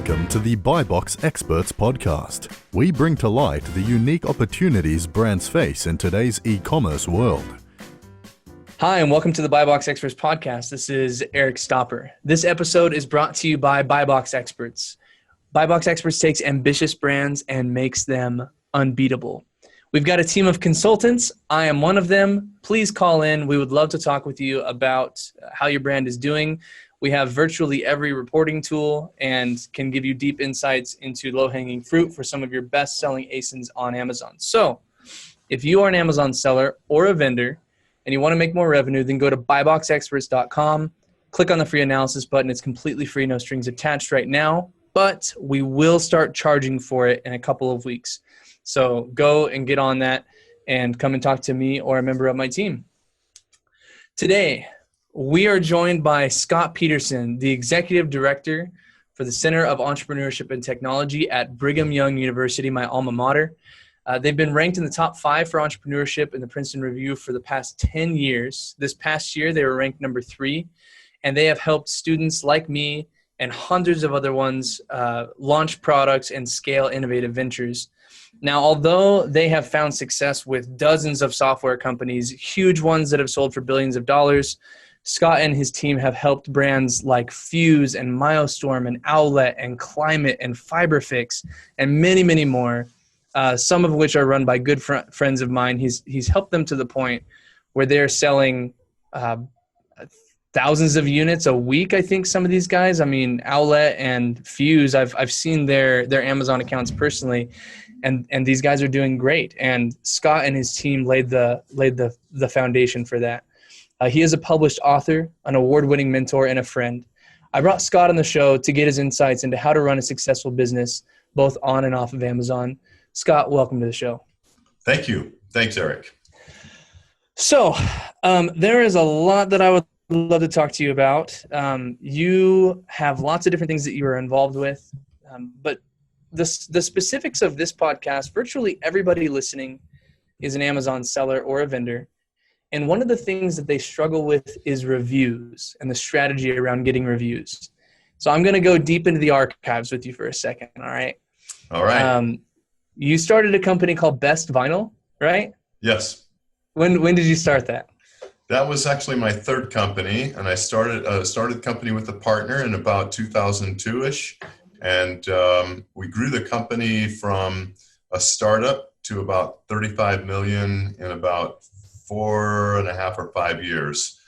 Welcome to the Buy Box Experts podcast. We bring to light the unique opportunities brands face in today's e-commerce world. Hi, and welcome to the Buy Box Experts podcast. This is Eric Stopper. This episode is brought to you by Buy Box Experts. Buy Box Experts takes ambitious brands and makes them unbeatable. We've got a team of consultants. I am one of them. Please call in. We would love to talk with you about how your brand is doing. We have virtually every reporting tool and can give you deep insights into low-hanging fruit for some of your best-selling ASINs on Amazon. So if you are an Amazon seller or a vendor and you want to make more revenue, then go to buyboxexperts.com, click on the free analysis button. It's completely free, no strings attached right now, but we will start charging for it in a couple of weeks. So go and get on that and come and talk to me or a member of my team. Today, we are joined by Scott Petersen, the Executive Director for the Center of Entrepreneurship and Technology at Brigham Young University, my alma mater. They've been ranked in the top 5 for entrepreneurship in the Princeton Review for the past 10 years. This past year, they were ranked number 3, and they have helped students like me and hundreds of other ones launch products and scale innovative ventures. Now, although they have found success with dozens of software companies, huge ones that have sold for billions of dollars, Scott and his team have helped brands like Fuse and Milestorm and Owlet and Climate and Fiberfix and many, many more, some of which are run by good friends of mine. He's helped them to the point where they're selling thousands of units a week, I think, some of these guys. I mean, Owlet and Fuse, I've seen their Amazon accounts personally, and these guys are doing great. And Scott and his team laid the foundation for that. He is a published author, an award-winning mentor, and a friend. I brought Scott on the show to get his insights into how to run a successful business, both on and off of Amazon. Scott, welcome to the show. Thank you. Thanks, Eric. So there is a lot that I would love to talk to you about. You have lots of different things that you are involved with, but the specifics of this podcast, virtually everybody listening is an Amazon seller or a vendor. And one of the things that they struggle with is reviews and the strategy around getting reviews. So I'm going to go deep into the archives with you for a second. All right. All right. You started a company called Best Vinyl, right? Yes. When did you start that? That was actually my third company, and I started the company with a partner in about 2002-ish, and we grew the company from a startup to about 35 million in about 4.5 or 5 years.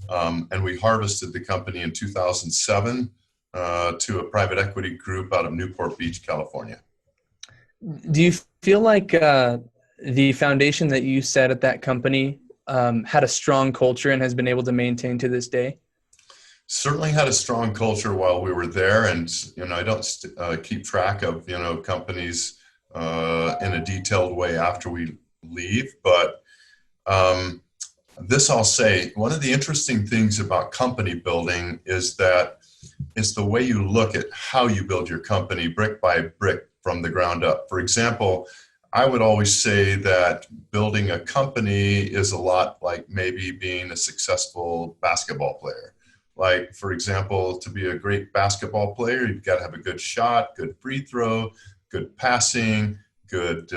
And we harvested the company in 2007 to a private equity group out of Newport Beach, California. Do you feel like the foundation that you set at that company had a strong culture and has been able to maintain to this day? Certainly had a strong culture while we were there. And, I don't keep track of, companies in a detailed way after we leave, but this I'll say, one of the interesting things about company building is that it's the way you look at how you build your company brick by brick from the ground up. For example, I would always say that building a company is a lot like maybe being a successful basketball player. Like, for example, to be a great basketball player, you've got to have a good shot, good free throw, good passing, good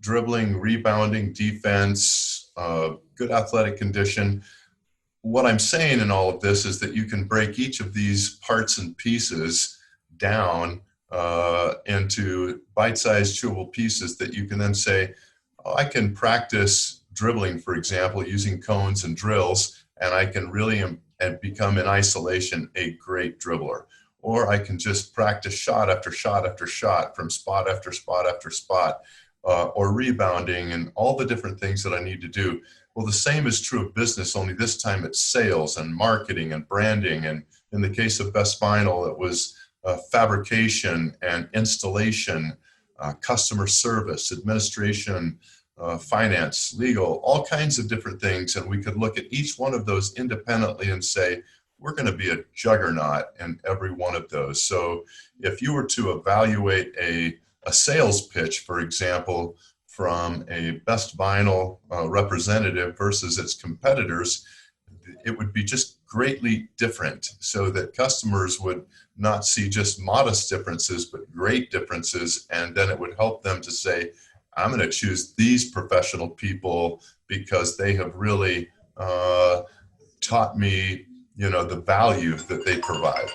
dribbling, rebounding, defense, good athletic condition. What I'm saying in all of this is that you can break each of these parts and pieces down into bite-sized chewable pieces that you can then say, I can practice dribbling, for example, using cones and drills, and I can really become in isolation a great dribbler. Or I can just practice shot after shot after shot from spot after spot after spot. Or rebounding and all the different things that I need to do. Well, the same is true of business, only this time it's sales and marketing and branding. And in the case of Best Vinyl, it was fabrication and installation, customer service, administration, finance, legal, all kinds of different things. And we could look at each one of those independently and say, we're going to be a juggernaut in every one of those. So if you were to evaluate a sales pitch, for example, from a Best Vinyl representative versus its competitors, it would be just greatly different, so that customers would not see just modest differences, but great differences. And then it would help them to say, I'm going to choose these professional people because they have really taught me, the value that they provide.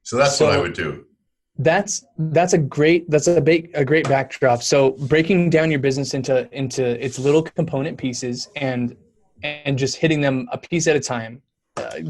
So that's what I would do. That's a great backdrop. So breaking down your business into its little component pieces and just hitting them a piece at a time,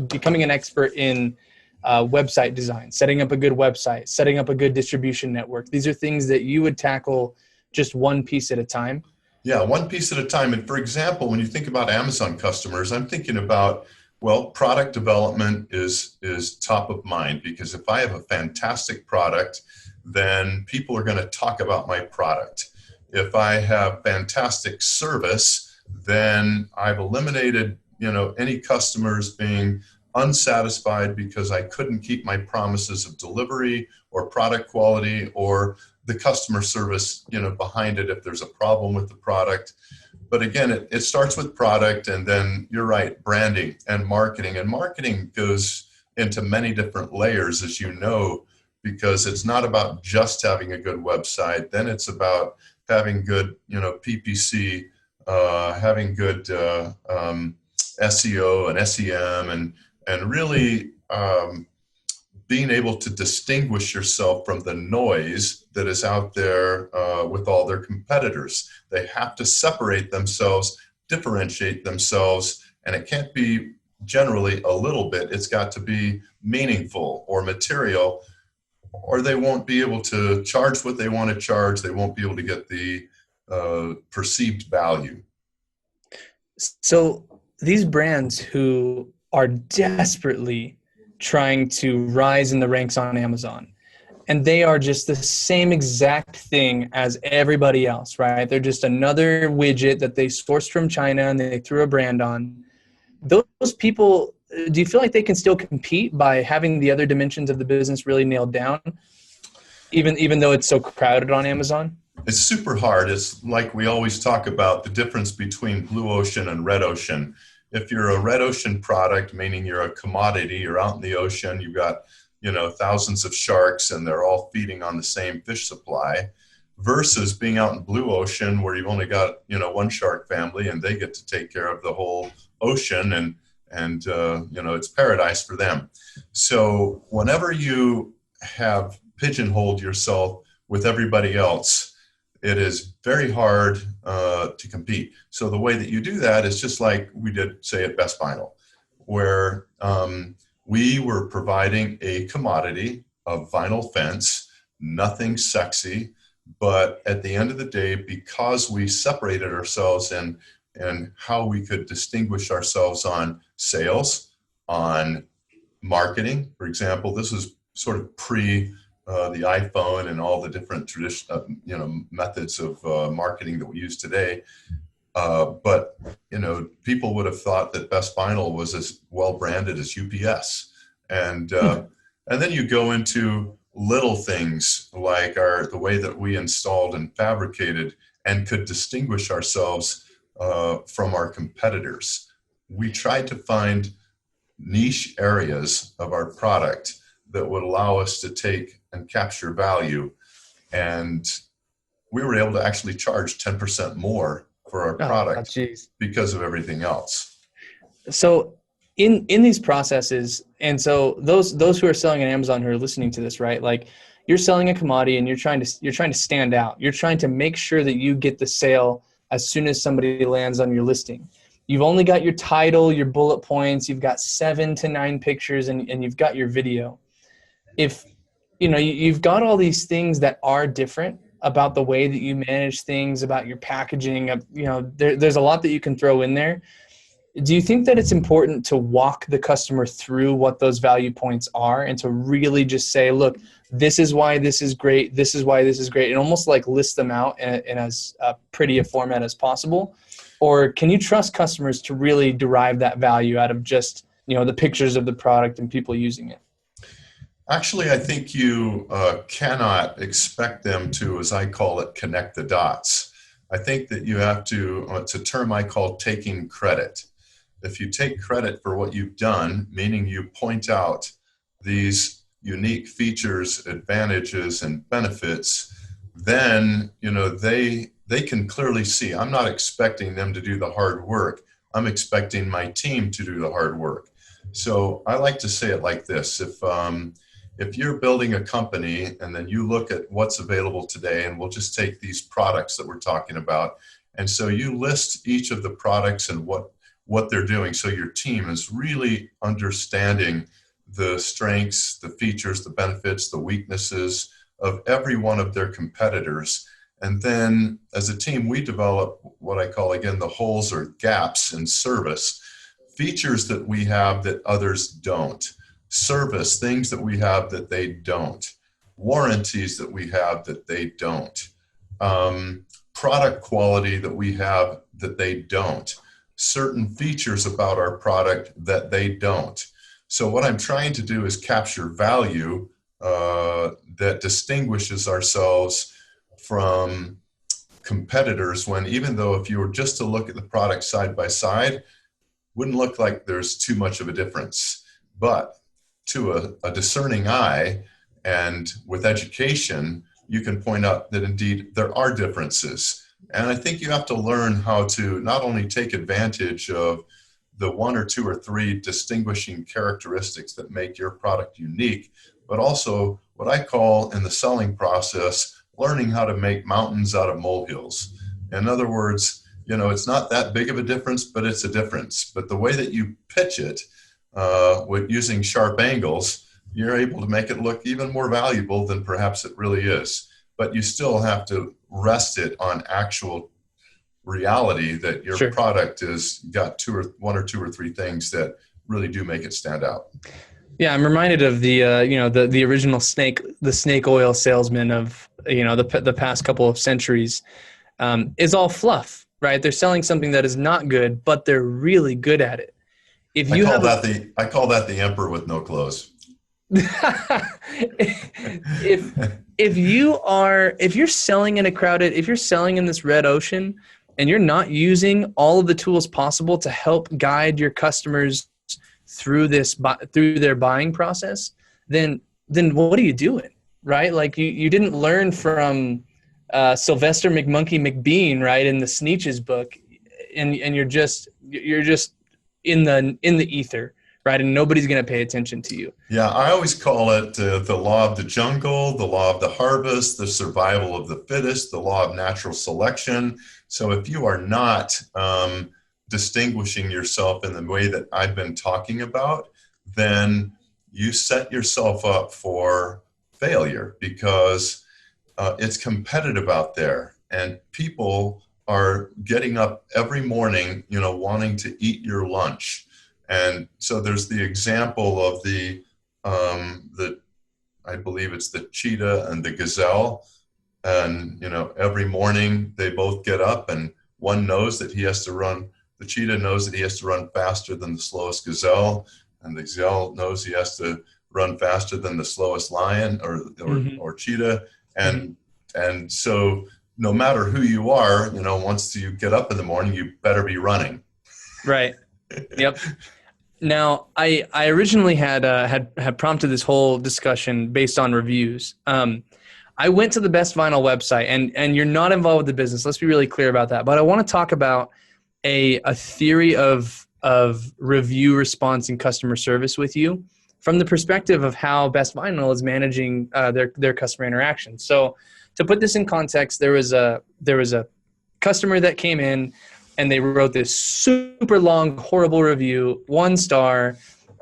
becoming an expert in website design, setting up a good website, setting up a good distribution network. These are things that you would tackle just one piece at a time. Yeah, one piece at a time. And for example, when you think about Amazon customers, I'm thinking about, well, product development is top of mind, because if I have a fantastic product, then people are going to talk about my product. If I have fantastic service, then I've eliminated, any customers being unsatisfied because I couldn't keep my promises of delivery or product quality, or the customer service, behind it if there's a problem with the product. But again, it starts with product, and then you're right, branding and marketing. And marketing goes into many different layers, as you know, because it's not about just having a good website. Then it's about having good, PPC, having good SEO and SEM, and really being able to distinguish yourself from the noise that is out there with all their competitors. They have to separate themselves, differentiate themselves, and it can't be generally a little bit. It's got to be meaningful or material, or they won't be able to charge what they want to charge. They won't be able to get the perceived value. So these brands who are desperately trying to rise in the ranks on Amazon, and they are just the same exact thing as everybody else, right? They're just another widget that they sourced from China and they threw a brand on. Those people, do you feel like they can still compete by having the other dimensions of the business really nailed down, even though it's so crowded on Amazon? It's super hard. It's like we always talk about the difference between blue ocean and red ocean. If you're a red ocean product, meaning you're a commodity, you're out in the ocean, you've got, thousands of sharks and they're all feeding on the same fish supply, versus being out in blue ocean where you've only got, one shark family and they get to take care of the whole ocean, and it's paradise for them. So whenever you have pigeonholed yourself with everybody else, it is very hard to compete. So the way that you do that is just like we did, say, at Best Vinyl, where we were providing a commodity of vinyl fence, nothing sexy, but at the end of the day, because we separated ourselves and how we could distinguish ourselves on sales, on marketing. For example, this was sort of pre the iPhone and all the different traditional, methods of marketing that we use today. But people would have thought that Best Vinyl was as well branded as UPS, and then you go into little things like the way that we installed and fabricated and could distinguish ourselves from our competitors. We tried to find niche areas of our product that would allow us to take and capture value. And we were able to actually charge 10% more for our product because of everything else. So in these processes, and so those who are selling on Amazon who are listening to this, right? Like, you're selling a commodity and you're trying to stand out. You're trying to make sure that you get the sale as soon as somebody lands on your listing. You've only got your title, your bullet points, you've got 7 to 9 pictures, and you've got your video. If you've got all these things that are different about the way that you manage things, about your packaging, there's a lot that you can throw in there. Do you think that it's important to walk the customer through what those value points are, and to really just say, look, this is why this is great, this is why this is great, and almost like list them out in as pretty a format as possible? Or can you trust customers to really derive that value out of just, the pictures of the product and people using it? Actually, I think you cannot expect them to, as I call it, connect the dots. I think that you have to, it's a term I call taking credit. If you take credit for what you've done, meaning you point out these unique features, advantages, and benefits, then, they can clearly see. I'm not expecting them to do the hard work. I'm expecting my team to do the hard work. So I like to say it like this. If you're building a company and then you look at what's available today, and we'll just take these products that we're talking about, and so you list each of the products and what they're doing, so your team is really understanding the strengths, the features, the benefits, the weaknesses of every one of their competitors. And then as a team, we develop what I call, again, the holes or gaps in service, features that we have that others don't, service, things that we have that they don't, warranties that we have that they don't, product quality that we have that they don't, certain features about our product that they don't. So what I'm trying to do is capture value that distinguishes ourselves from competitors, when even though if you were just to look at the product side by side, wouldn't look like there's too much of a difference. But to a discerning eye and with education, you can point out that indeed there are differences. And I think you have to learn how to not only take advantage of the one or two or three distinguishing characteristics that make your product unique, but also what I call in the selling process, learning how to make mountains out of molehills. In other words, it's not that big of a difference, but it's a difference. But the way that you pitch it with using sharp angles, you're able to make it look even more valuable than perhaps it really is. But you still have to rest it on actual reality that your Sure. product has got one or two or three things that really do make it stand out. Yeah, I'm reminded of the original the snake oil salesman of the past couple of centuries. Is all fluff, right? They're selling something that is not good, but they're really good at it. I call that the emperor with no clothes. if you're selling in if you're selling in this red ocean and you're not using all of the tools possible to help guide your customers through their buying process, then what are you doing, right? Like you didn't learn from Sylvester McMonkey McBean, right, in the Sneetch's book, and you're just in the ether, right? And nobody's going to pay attention to you. Yeah, I always call it the law of the jungle, the law of the harvest, the survival of the fittest, the law of natural selection. So if you are not distinguishing yourself in the way that I've been talking about, then you set yourself up for failure, because it's competitive out there, and people are getting up every morning, wanting to eat your lunch. And so there's the example of I believe it's the cheetah and the gazelle. And, every morning they both get up, and one knows that the cheetah knows that he has to run faster than the slowest gazelle, and the gazelle knows he has to run faster than the slowest lion or cheetah. And so no matter who you are, once you get up in the morning, you better be running. Right. Yep. Now, I originally had prompted this whole discussion based on reviews. I went to the Best Vinyl website, and you're not involved with the business. Let's be really clear about that. But I want to talk about a theory of review response and customer service with you from the perspective of how Best Vinyl is managing their customer interaction. So to put this in context, there was a customer that came in, and they wrote this super long, horrible review, 1 star,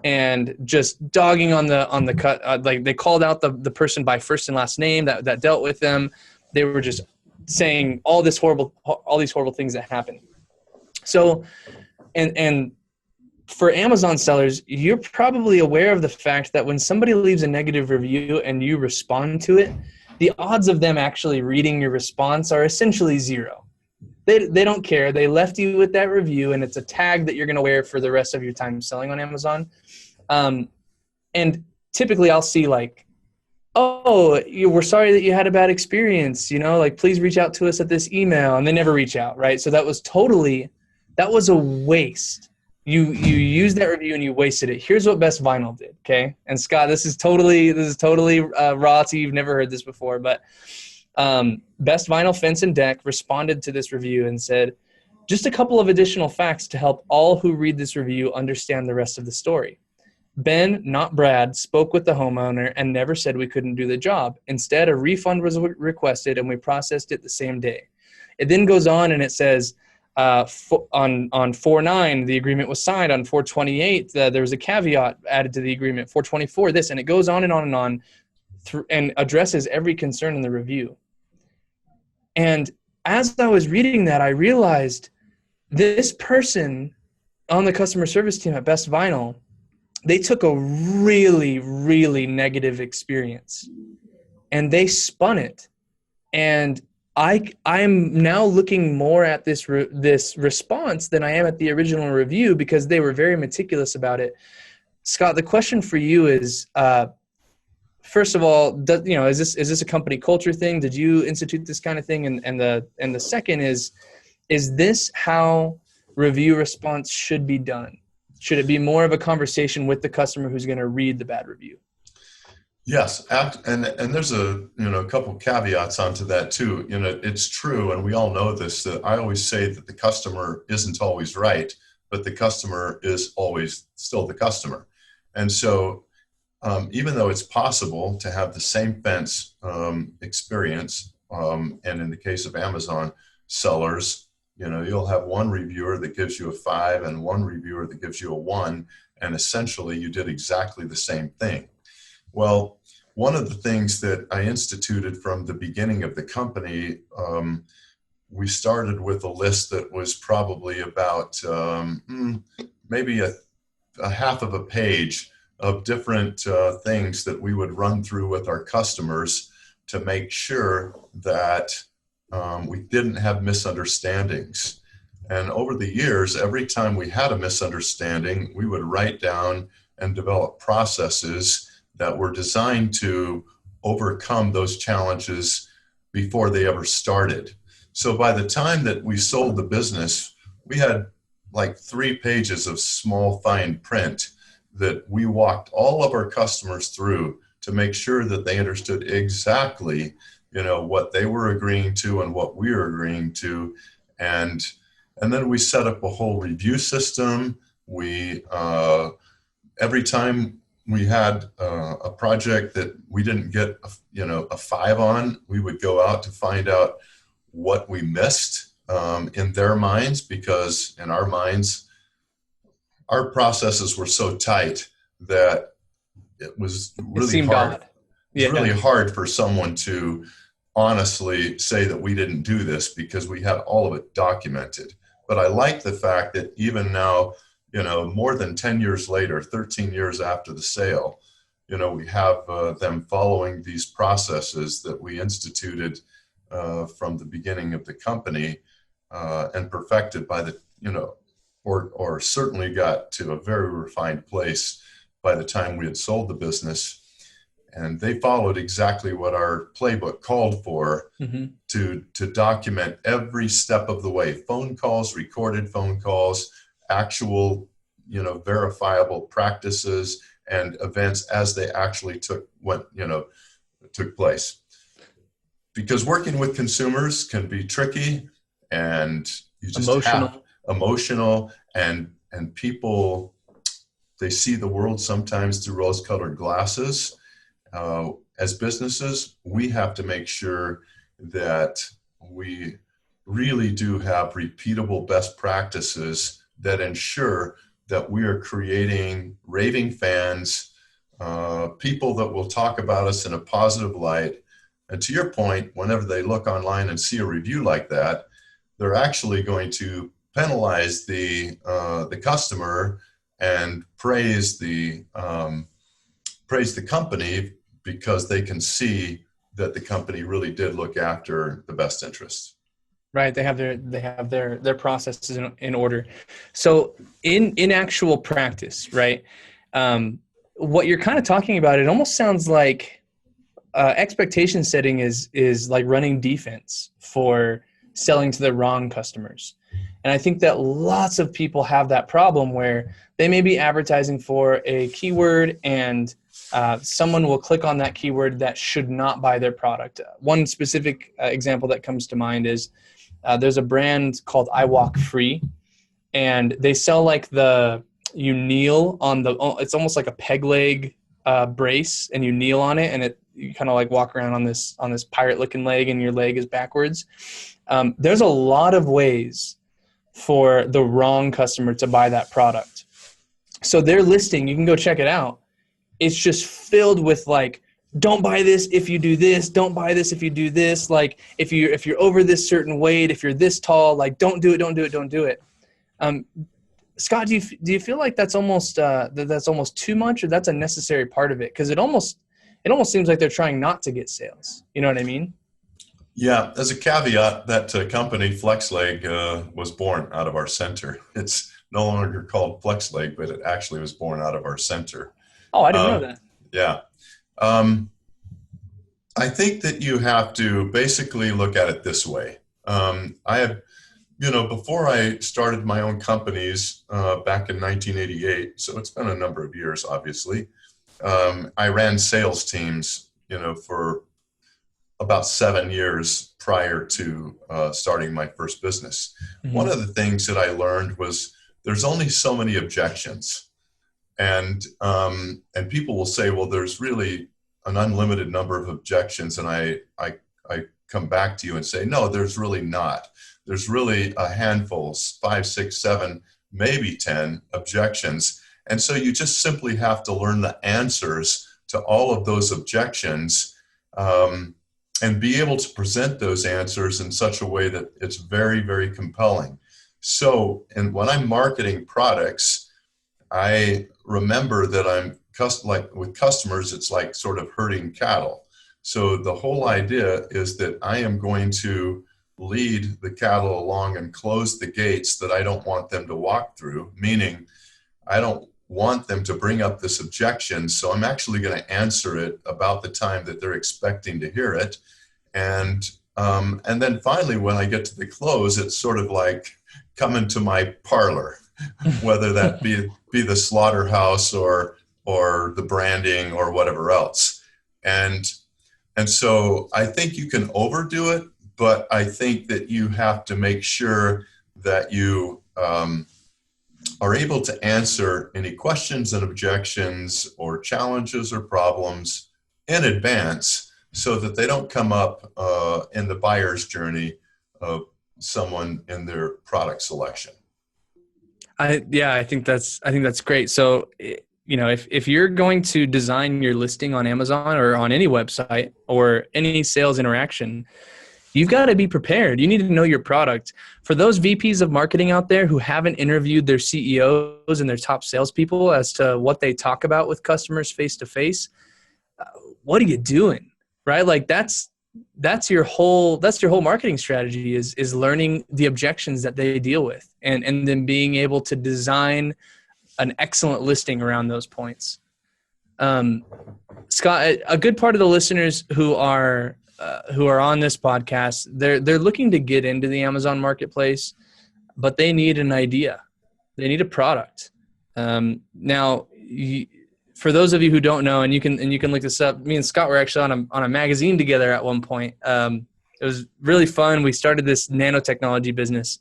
and just dogging on the cut. Like they called out the person by first and last name that dealt with them. They were just saying all these horrible things that happened. So, and for Amazon sellers, you're probably aware of the fact that when somebody leaves a negative review and you respond to it, the odds of them actually reading your response are essentially zero. They don't care. They left you with that review, and it's a tag that you're going to wear for the rest of your time selling on Amazon. And typically I'll see like, oh, we're sorry that you had a bad experience, like please reach out to us at this email, and they never reach out, right? So that was a waste. You used that review and you wasted it. Here's what Best Vinyl did, okay? And Scott, this is totally raw to you. You've never heard this before, but Best Vinyl Fence and Deck responded to this review and said, just a couple of additional facts to help all who read this review understand the rest of the story. Ben, not Brad, spoke with the homeowner and never said we couldn't do the job. Instead, a refund was requested and we processed it the same day. It then goes on and it says, on 4/9, the agreement was signed. On 4/28, there was a caveat added to the agreement. 4/24, this, and it goes on and on and addresses every concern in the review. And as I was reading that, I realized this person on the customer service team at Best Vinyl, they took a really, really negative experience and they spun it. And I'm now looking more at this response than I am at the original review because they were very meticulous about it. Scott, the question for you is, first of all, is this a company culture thing? Did you institute this kind of thing? And the second is this how review response should be done? Should it be more of a conversation with the customer who's going to read the bad review? Yes, and there's a couple caveats onto that too. It's true, and we all know this, that I always say that the customer isn't always right, but the customer is always still the customer. And so even though it's possible to have the same fence experience, and in the case of Amazon sellers, you'll have one reviewer that gives you a 5 and one reviewer that gives you a 1, and essentially you did exactly the same thing. Well, one of the things that I instituted from the beginning of the company, we started with a list that was probably about maybe a half of a page of different things that we would run through with our customers to make sure that we didn't have misunderstandings. And over the years, every time we had a misunderstanding, we would write down and develop processes that were designed to overcome those challenges before they ever started. So by the time that we sold the business, we had like 3 pages of small fine print that we walked all of our customers through to make sure that they understood exactly what they were agreeing to and what we were agreeing to. And then we set up a whole review system. We, every time we had a project that we didn't get, a 5 on, we would go out to find out what we missed in their minds, because in our minds, our processes were so tight that it was really hard. It's really hard for someone to honestly say that we didn't do this because we had all of it documented. But I like the fact that even now, more than 10 years later, 13 years after the sale, we have them following these processes that we instituted from the beginning of the company and perfected by the, or certainly got to a very refined place by the time we had sold the business. And they followed exactly what our playbook called for, to document every step of the way: phone calls, recorded phone calls, actual, verifiable practices and events as they actually took place. Because working with consumers can be tricky, and you just emotional, and people, they see the world sometimes through rose-colored glasses. As businesses, we have to make sure that we really do have repeatable best practices that ensure that we are creating raving fans, people that will talk about us in a positive light. And to your point, whenever they look online and see a review like that, they're actually going to penalize the customer and praise the company, because they can see that the company really did look after the best interest. Right. They have their processes in order. So in actual practice, right, what you're kind of talking about, it almost sounds like expectation setting is like running defense for selling to the wrong customers. And I think that lots of people have that problem where they may be advertising for a keyword and someone will click on that keyword that should not buy their product. One specific example that comes to mind is there's a brand called I Walk Free, and they sell like you kneel on it's almost like a peg leg brace, and you kneel on it, and you kind of like walk around on this pirate looking leg, and your leg is backwards. There's a lot of ways for the wrong customer to buy that product. So their listing, you can go check it out. It's just filled with like, don't buy this if you do this. Don't buy this if you do this. Like if you're over this certain weight, if you're this tall, like don't do it, don't do it, don't do it. Scott, do you feel like that's almost too much, or that's a necessary part of it? Because it almost seems like they're trying not to get sales. You know what I mean? Yeah, as a caveat, that company, FlexLeg, was born out of our center. It's no longer called FlexLeg, but it actually was born out of our center. Oh, I didn't know that. Yeah. I think that you have to basically look at it this way. Before I started my own companies back in 1988, so it's been a number of years, obviously, I ran sales teams, for about 7 years prior to starting my first business. Mm-hmm. One of the things that I learned was there's only so many objections. And people will say, well, there's really an unlimited number of objections. And I come back to you and say, no, there's really not. There's really a handful, 5, 6, 7, maybe 10 objections. And so you just simply have to learn the answers to all of those objections and be able to present those answers in such a way that it's very, very compelling. So, and when I'm marketing products, I remember that like with customers, it's like sort of herding cattle. So the whole idea is that I am going to lead the cattle along and close the gates that I don't want them to walk through, meaning I don't want them to bring up this objection. So I'm actually going to answer it about the time that they're expecting to hear it. And then finally, when I get to the close, it's sort of like coming to my parlor, whether that be the slaughterhouse or the branding or whatever else. And so I think you can overdo it, but I think that you have to make sure that you are able to answer any questions and objections or challenges or problems in advance so that they don't come up in the buyer's journey of someone in their product selection. I think that's great. So, if you're going to design your listing on Amazon or on any website or any sales interaction, you've got to be prepared. You need to know your product. For those VPs of marketing out there who haven't interviewed their CEOs and their top salespeople as to what they talk about with customers face to face, what are you doing? Right? Like that's your whole marketing strategy is learning the objections that they deal with and then being able to design an excellent listing around those points. Scott, a good part of the listeners who are on this podcast, they're looking to get into the Amazon marketplace, but they need an idea. They need a product. Now, for those of you who don't know, and you can look this up, me and Scott were actually on a magazine together at one point. It was really fun. We started this nanotechnology business.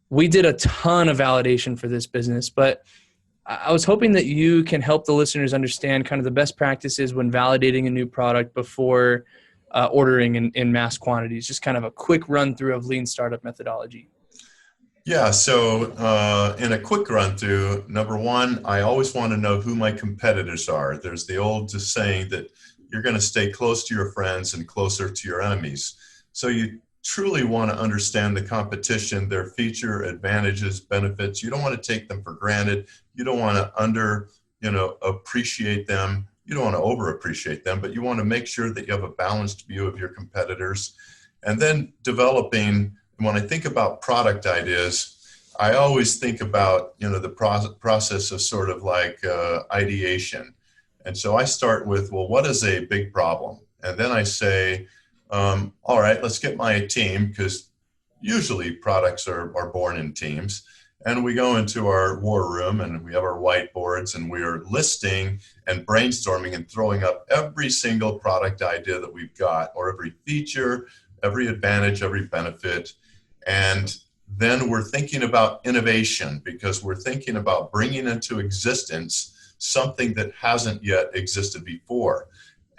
We did a ton of validation for this business, but I was hoping that you can help the listeners understand kind of the best practices when validating a new product before ordering in mass quantities. Just kind of a quick run through of lean startup methodology. Yeah, so in a quick run through, number one, I always want to know who my competitors are. There's the old saying that you're going to stay close to your friends and closer to your enemies. So you truly want to understand the competition, their feature, advantages, benefits. You don't want to take them for granted. You don't want to appreciate them. You don't want to over appreciate them, but you want to make sure that you have a balanced view of your competitors. And then developing, when I think about product ideas, I always think about, the process of sort of like ideation. And so I start with, well, what is a big problem? And then I say, all right, let's get my team, because usually products are born in teams. And we go into our war room and we have our whiteboards and we are listing and brainstorming and throwing up every single product idea that we've got, or every feature, every advantage, every benefit. And then we're thinking about innovation, because we're thinking about bringing into existence something that hasn't yet existed before.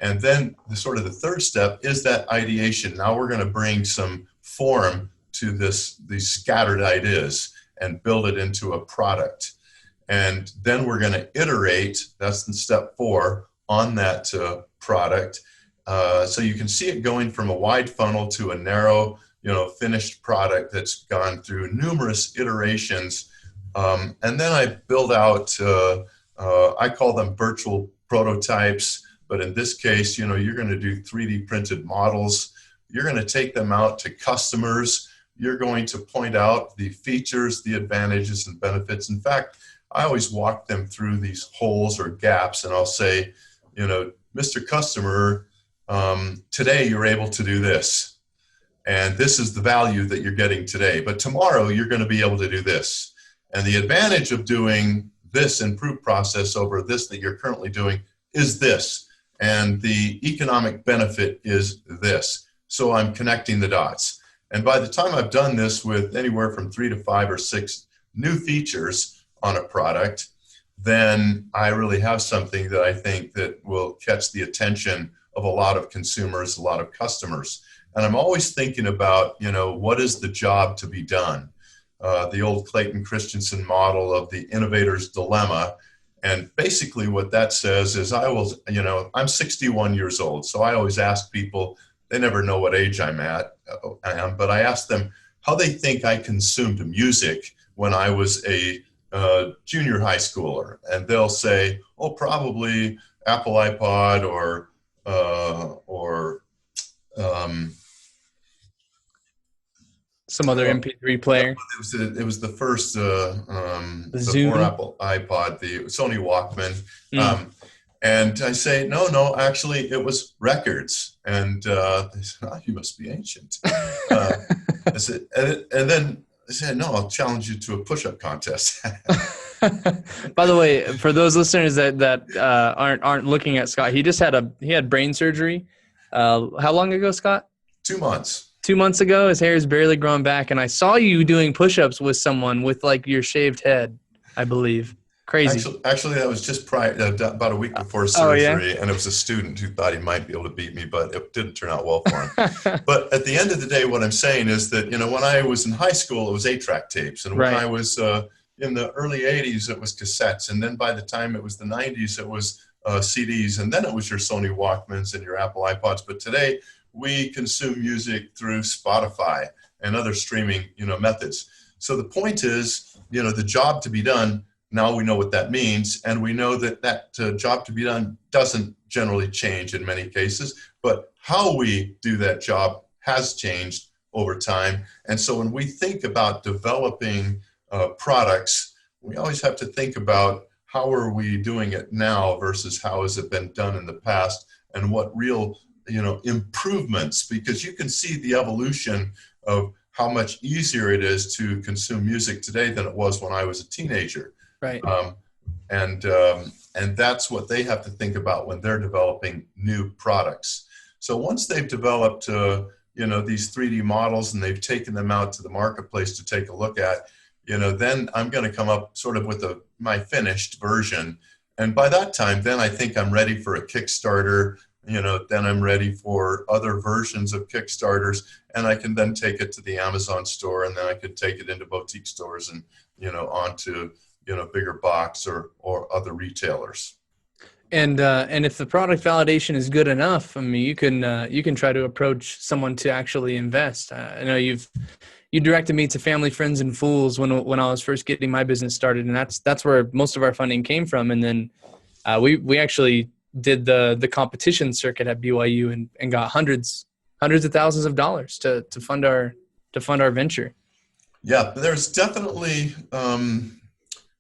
And then the third step is that ideation. Now we're going to bring some form to these scattered ideas and build it into a product. And then we're going to iterate, that's in step 4, on that product. So you can see it going from a wide funnel to a narrow, finished product that's gone through numerous iterations. And then I build out, I call them virtual prototypes, but in this case, you're going to do 3D printed models. You're going to take them out to customers. You're going to point out the features, the advantages and benefits. In fact, I always walk them through these holes or gaps, and I'll say, Mr. Customer, today you're able to do this, and this is the value that you're getting today. But tomorrow you're going to be able to do this. And the advantage of doing this improved process over this that you're currently doing is this. And the economic benefit is this. So I'm connecting the dots. And by the time I've done this with anywhere from 3 to 5 or 6 new features on a product, then I really have something that I think that will catch the attention of a lot of consumers, a lot of customers. And I'm always thinking about, what is the job to be done? The old Clayton Christensen model of the innovator's dilemma. And basically what that says is I'm 61 years old. So I always ask people, they never know what age I am, but I ask them how they think I consumed music when I was a junior high schooler. And they'll say, oh, probably Apple iPod or some other MP3 player. It was the first Zoom Apple iPod, the Sony Walkman. And I say, no, actually it was records. And they said, oh, you must be ancient. I said, and then I said, no, I'll challenge you to a push-up contest. By the way, for those listeners that aren't looking at Scott, he had brain surgery. How long ago, Scott? 2 months. 2 months ago. His hair is barely grown back, and I saw you doing push-ups with someone with like your shaved head, I believe. Crazy. Actually, that was just about a week before surgery, and it was a student who thought he might be able to beat me, but it didn't turn out well for him. But at the end of the day, what I'm saying is that, when I was in high school, it was 8-track tapes, and when I was in the early 80s, it was cassettes, and then by the time it was the 90s, it was CDs, and then it was your Sony Walkmans and your Apple iPods. But today, we consume music through Spotify and other streaming, methods. So the point is, the job to be done. Now we know what that means, and we know that job to be done doesn't generally change in many cases, but how we do that job has changed over time. And so when we think about developing products, we always have to think about how are we doing it now versus how has it been done in the past, and what real improvements, because you can see the evolution of how much easier it is to consume music today than it was when I was a teenager. Right. And that's what they have to think about when they're developing new products. So once they've developed, these 3D models and they've taken them out to the marketplace to take a look at, then I'm going to come up sort of with my finished version. And by that time, then I think I'm ready for a Kickstarter. Then I'm ready for other versions of Kickstarters, and I can then take it to the Amazon store, and then I could take it into boutique stores and, onto bigger box or other retailers. And if the product validation is good enough, I mean, you can try to approach someone to actually invest. I know you directed me to Family, Friends, and Fools when I was first getting my business started, and that's where most of our funding came from. And then we actually did the competition circuit at BYU and got hundreds of thousands of dollars to fund our venture. Yeah, there's definitely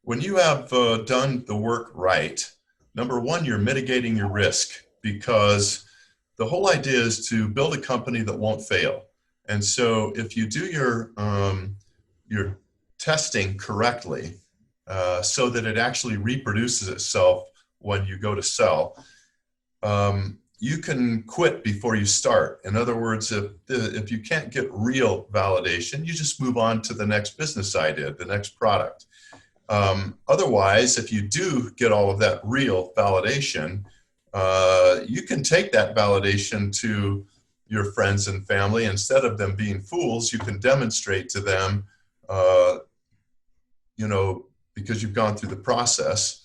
when you have done the work right, number one, you're mitigating your risk, because the whole idea is to build a company that won't fail. And so if you do your testing correctly, so that it actually reproduces itself when you go to sell, you can quit before you start. In other words, if you can't get real validation, you just move on to the next business idea, the next product. Otherwise, if you do get all of that real validation, you can take that validation to your friends and family. Instead of them being fools, you can demonstrate to them, because you've gone through the process.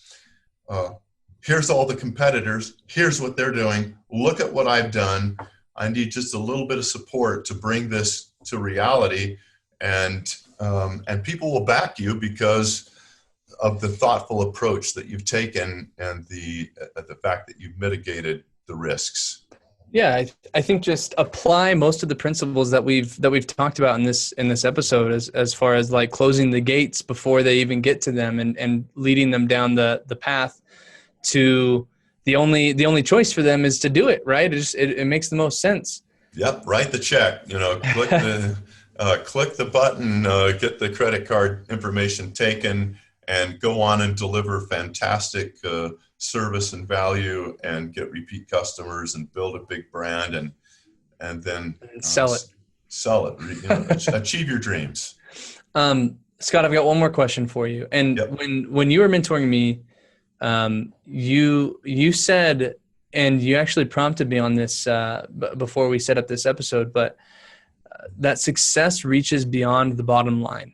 Here's all the competitors. Here's what they're doing. Look at what I've done. I need just a little bit of support to bring this to reality, and people will back you because of the thoughtful approach that you've taken, and the fact that you've mitigated the risks. Yeah, I think just apply most of the principles that we've talked about in this episode, as far as like closing the gates before they even get to them, and leading them down the path to the only choice for them is to do it, right? It makes the most sense. Yep, write the check. Click the button, get the credit card information taken, and go on and deliver fantastic service and value, and get repeat customers, and build a big brand, and then sell it. Achieve your dreams. Scott, I've got one more question for you. And Yep. when you were mentoring me, you said, and you actually prompted me on this before we set up this episode, but that success reaches beyond the bottom line.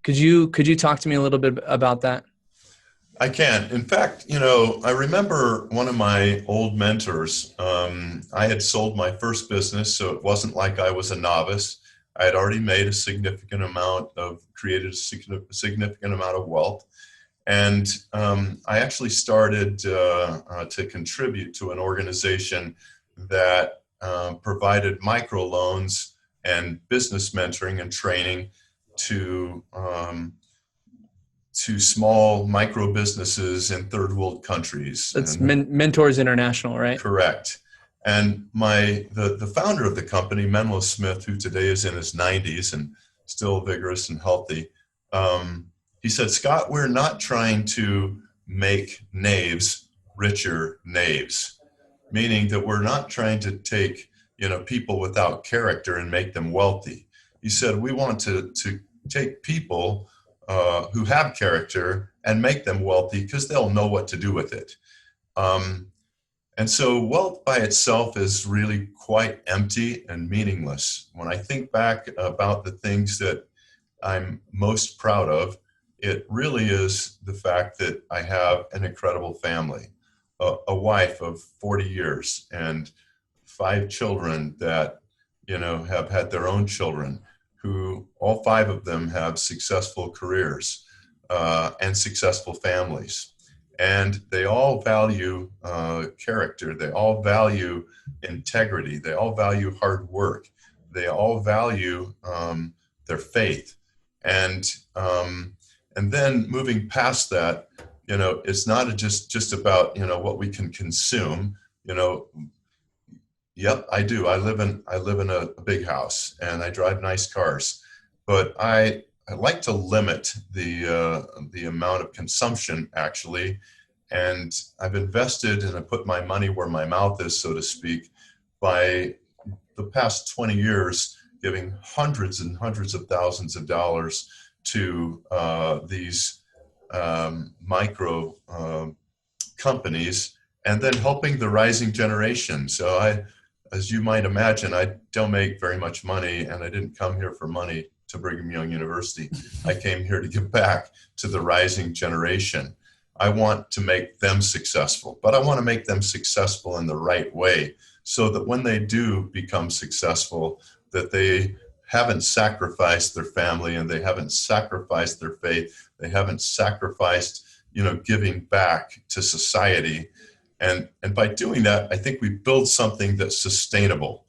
Could you talk to me a little bit about that? I can. In fact, I remember one of my old mentors. I had sold my first business, so it wasn't like I was a novice. I had already made created a significant amount of wealth. And I actually started to contribute to an organization that provided microloans and business mentoring and training to small micro businesses in third world countries. That's Mentors International, right? Correct. And the founder of the company, Menlo Smith, who today is in his 90s and still vigorous and healthy, he said, "Scott, we're not trying to make knaves richer knaves," meaning that we're not trying to take people without character and make them wealthy. He said, "We want to take people who have character and make them wealthy, because they'll know what to do with it." And so wealth by itself is really quite empty and meaningless. When I think back about the things that I'm most proud of, it really is the fact that I have an incredible family, a wife of 40 years and 5 children that, have had their own children, who all 5 of them have successful careers and successful families. And they all value character. They all value integrity. They all value hard work. They all value their faith. And then moving past that, it's not just about, what we can consume. Yep, I do. I live in a big house and I drive nice cars, but I like to limit the amount of consumption, actually. And I've invested and I put my money where my mouth is, so to speak, by the past 20 years, giving hundreds and hundreds of thousands of dollars to these micro companies, and then helping the rising generation. So as you might imagine, I don't make very much money, and I didn't come here for money to Brigham Young University. I came here to give back to the rising generation. I want to make them successful, but I want to make them successful in the right way, so that when they do become successful, that they haven't sacrificed their family, and they haven't sacrificed their faith. They haven't sacrificed, giving back to society. And by doing that, I think we build something that's sustainable.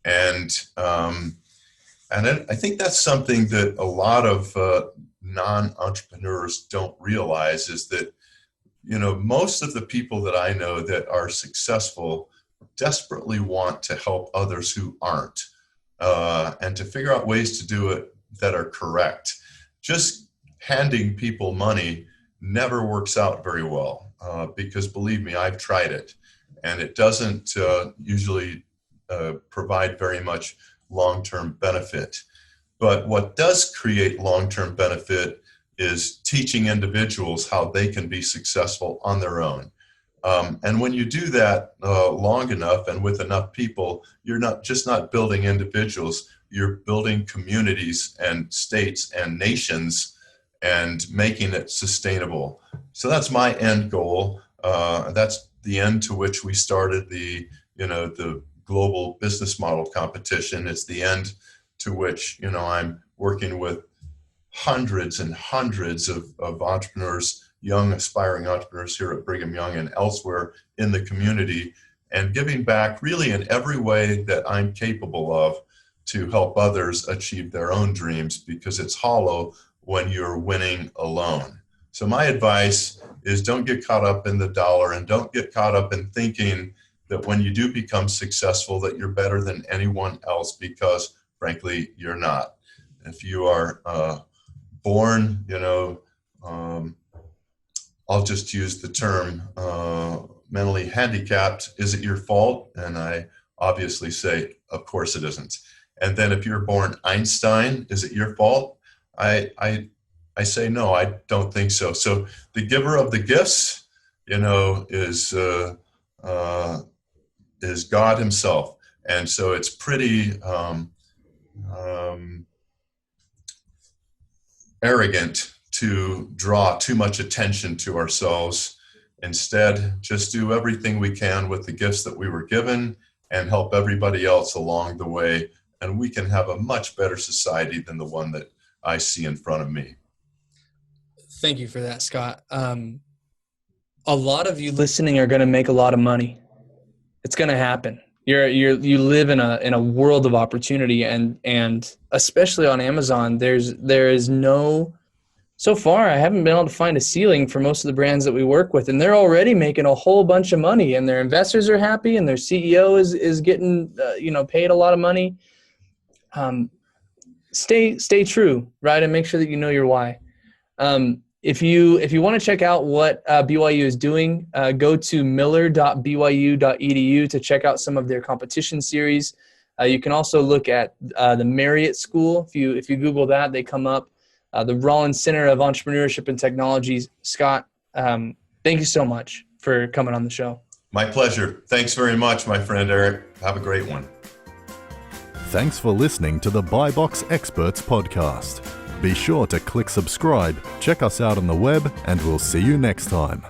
And I think that's something that a lot of non-entrepreneurs don't realize, is that most of the people that I know that are successful desperately want to help others who aren't, and to figure out ways to do it that are correct. Just handing people money never works out very well, because believe me, I've tried it, and it doesn't usually provide very much long-term benefit. But what does create long-term benefit is teaching individuals how they can be successful on their own. And when you do that long enough and with enough people, you're not building individuals, you're building communities and states and nations and making it sustainable. So that's my end goal. That's the end to which we started the global business model competition. It's the end to which, I'm working with hundreds and hundreds of entrepreneurs, young aspiring entrepreneurs here at Brigham Young and elsewhere in the community, and giving back really in every way that I'm capable of to help others achieve their own dreams, because it's hollow when you're winning alone. So my advice is don't get caught up in the dollar, and don't get caught up in thinking that when you do become successful that you're better than anyone else, because frankly, you're not. If you are born, I'll just use the term mentally handicapped, is it your fault? And I obviously say, of course it isn't. And then if you're born Einstein, is it your fault? I say, no, I don't think so. So the giver of the gifts, is God himself. And so it's pretty arrogant to draw too much attention to ourselves. Instead, just do everything we can with the gifts that we were given and help everybody else along the way. And we can have a much better society than the one that I see in front of me. Thank you for that, Scott. A lot of you listening are going to make a lot of money. It's going to happen. You live in a world of opportunity, and especially on Amazon, there is no, so far I haven't been able to find a ceiling for most of the brands that we work with, and they're already making a whole bunch of money, and their investors are happy, and their CEO is getting paid a lot of money. Stay true, right, and make sure that you know your why. If you want to check out what BYU is doing, go to miller.byu.edu to check out some of their competition series. You can also look at the Marriott School. If you Google that, they come up. The Rollins Center of Entrepreneurship and Technologies. Scott, thank you so much for coming on the show. My pleasure. Thanks very much, my friend Eric. Have a great one. Thanks for listening to the Buy Box Experts podcast. Be sure to click subscribe, check us out on the web, and we'll see you next time.